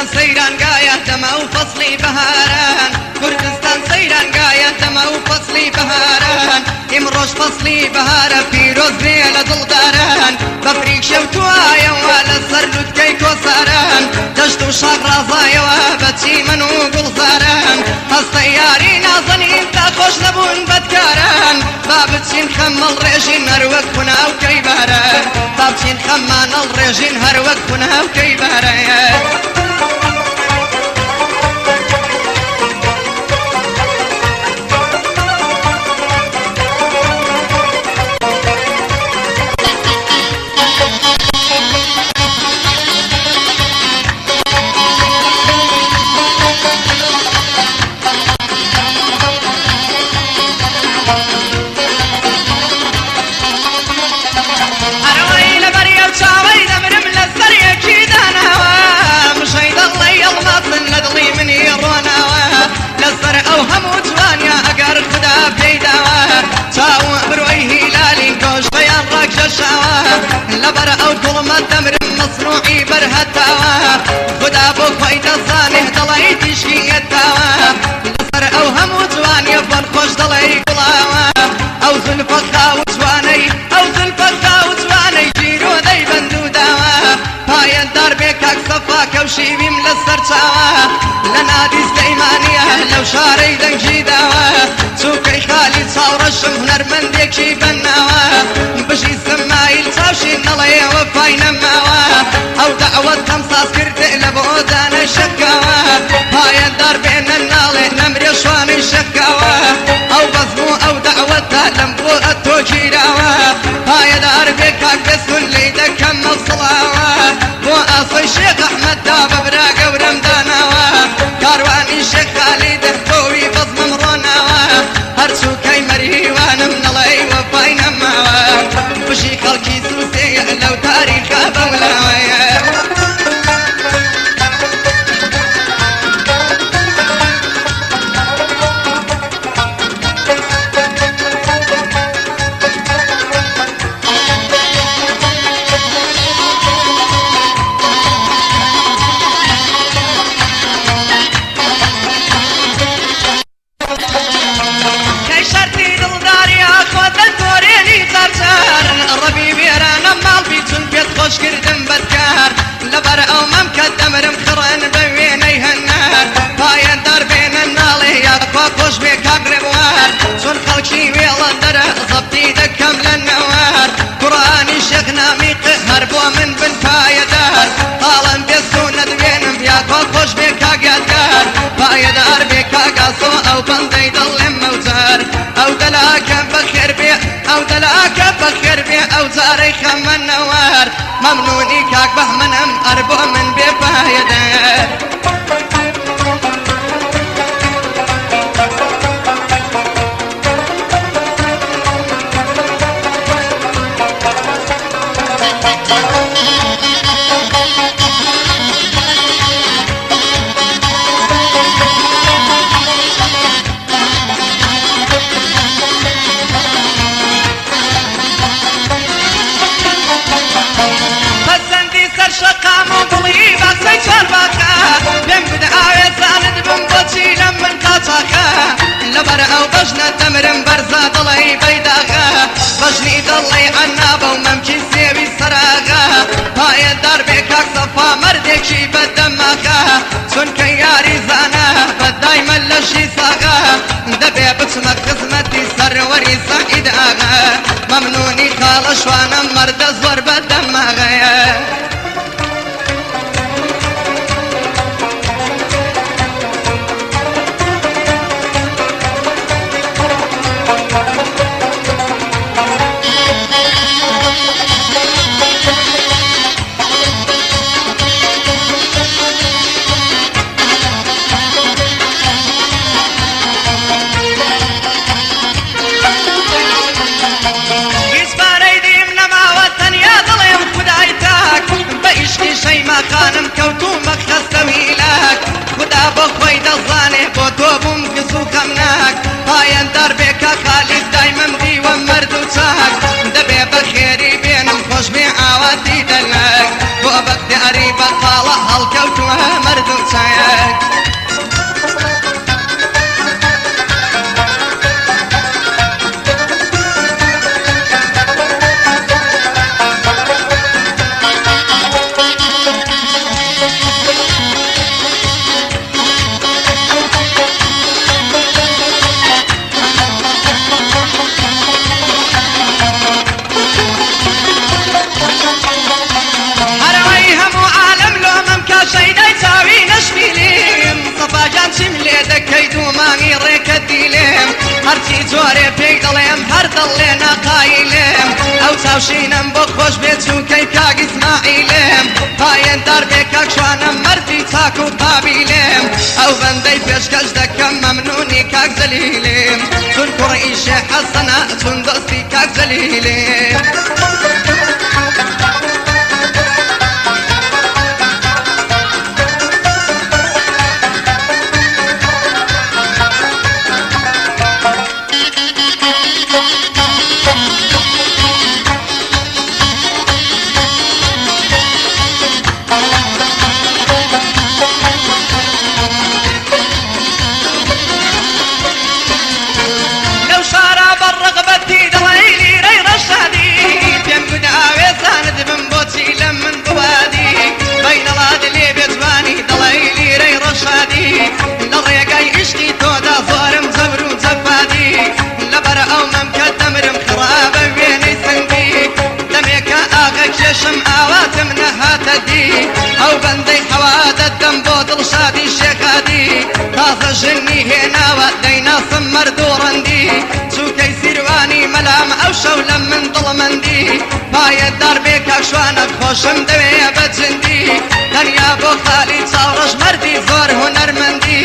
كردستان سيران قايا دما وفصلي بهاران كردستان سيران قايا دما وفصلي بهاران امروش فصلي بهارا في روزني لدلداران بفريق شوتوايا ولا سرلوت كيكو ساران دشتو شاق رازايا وبتشي منو قلزاران هالسياري نازنين تا خوش نبون بدكاران بابتشين خمال ريجين هروك هنا وكيباران بابتشين خمان الريجين هروك هنا وكيباران لبر او كلمة تمر مصنوعي برهتاوا خدا بو فايدة صانه دلائي تشكي التاوا لسر او همو جوان يفن خوش دلائي قلاوا او زلفقا وجواني او زلفقا وجواني جيرو دي بندو داوا پايا دار بيكاك صفا كوشي بيم لسر چاوا لنادي سليمانية لو شاري دنجي داوا سوكي خالي صورشم هنرمنديك شي بناوا بشي سمايل تاشي نلي وفاينا ماوا او دعوة تمساس كرت لبودان شكاوا هاي الدار بين النالي نمري شواني شكاوا او بزمو او دعوة لمبو التوجي داوا هاي دار بكاك بسكن ليدا كمل صلاوا بو اصي شيخ احمد داب براق ورمداناوا كارواني شيخ خالد بوي بزم مروناوا هرسو كي مريوان من الله وفاينا ماوا بشي خلقي سوسي لو تاريخ بولاويا خوش كردم بدكار لبر او ممكدم رمخرن بويني هالنار باين دار بين النالي يا خوش بك اقربوار سن خلقي ويلا در ضبطي دكم للنوار قراني شيخنا ميق هربو من بن بايدار قالن بسونا دوينم يا خوش بك اقدار بايدار بك اقصو او بندي ضل موتار او دلاك بخير بي او دلاك بخير بي او زاري خم النوار ممنوني كاك بهمنم اربو من بفايدة شقامو بلي باسي شربكا بمقد آوي زاند بمبوشي لمن قاطاكا لبر او بجنا تمرن برزا دلي بيداغا بجني دلي عنابا وممكن سيوي سراغا هاي الدار بكاك صفا مردك شي بدماغا سن كياري زانا بدايما لشي ساغا دبي بتمك خزمتي سروري سعيد آغا ممنوني خالش وانا مرد زور بدماغا جوانی جۆرێ پێی دەڵێم هەر دڵێنە قایلێم ئەو چاوشینم بۆ خۆش بێت چووکەی کاک ئیسماعیلێم پایەندار بێ کاکشوانم مەردی چاک و قابیلێم ئەو بەندەی پێشکەش دەکەم مەمنونی کاک جەلیلێم چون کوڕی شێخ حەسەنە چون دۆستی کاک جەلیلێم شم ئاواتم نەهاتە دی ئەو بەندەی حەوادە دەم بۆ دڵشادی شێخادی تازە ژنی هێناوە دەیناسم مەرد و ڕەندی چووکەی سیروانی مەلام ئەو شەو لە من دڵمەندی پایەدار بێ کاکشوانە خۆشم دەوێ بەجندی تەنیا بۆ خالی چاوڕەش مەردی زۆر هونەرمەندی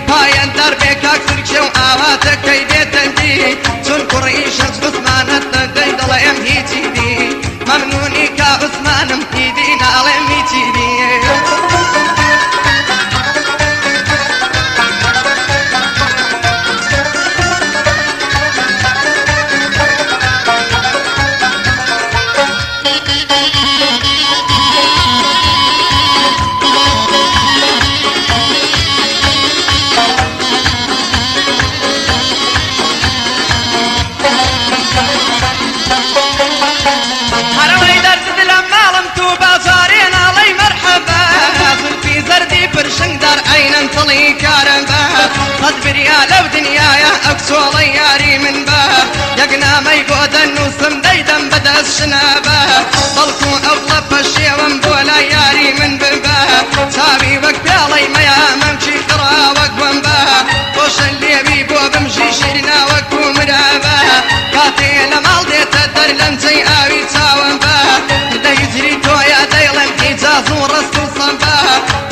پایەدار بێ کاک سرکێ و ئاواتەکەی بێتەندی چون کوڕی شەخص عوسمانەت دەدەی دەڵێم هیچی دی مەمنونی کا عوسمانم هیدی ناڵێم هیچی دی تڵی کارم بە قەت بریا لەو دنیایە ئەو کچۆڵەی یاری من بە یەک نامەی بۆ دەنووسم دەیدەم بەدەست شنە بە بەڵکو ئەو لەپە شێوەم بۆ لای یاری من ببە چاوی وەک پێڵەی مەیە مەمچی خڕاوەک بم بە خۆشە لێوی بۆ بمژی شیرنا وەکو مرابە کاتێ لە ماڵ دێتە دەر لەم جەی ئاوی چاوم بە دەیجری تۆیە دەیڵێم ئیجاز و ڕست و سەمبە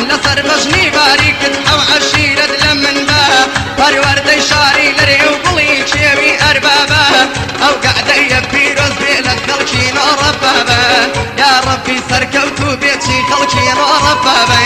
لەسەر بەژنی باریکت ئەو عەشیرەت لە من بە پەروەردەی شاری لەرێ و بڵی کێوی ئەربابە ئەو گەعدەیە پیرۆز بێ لە خەڵکی نۆڕەبابە یا ڕەبی سەرکەوتوو بێچی خەڵکی نۆڕەبابە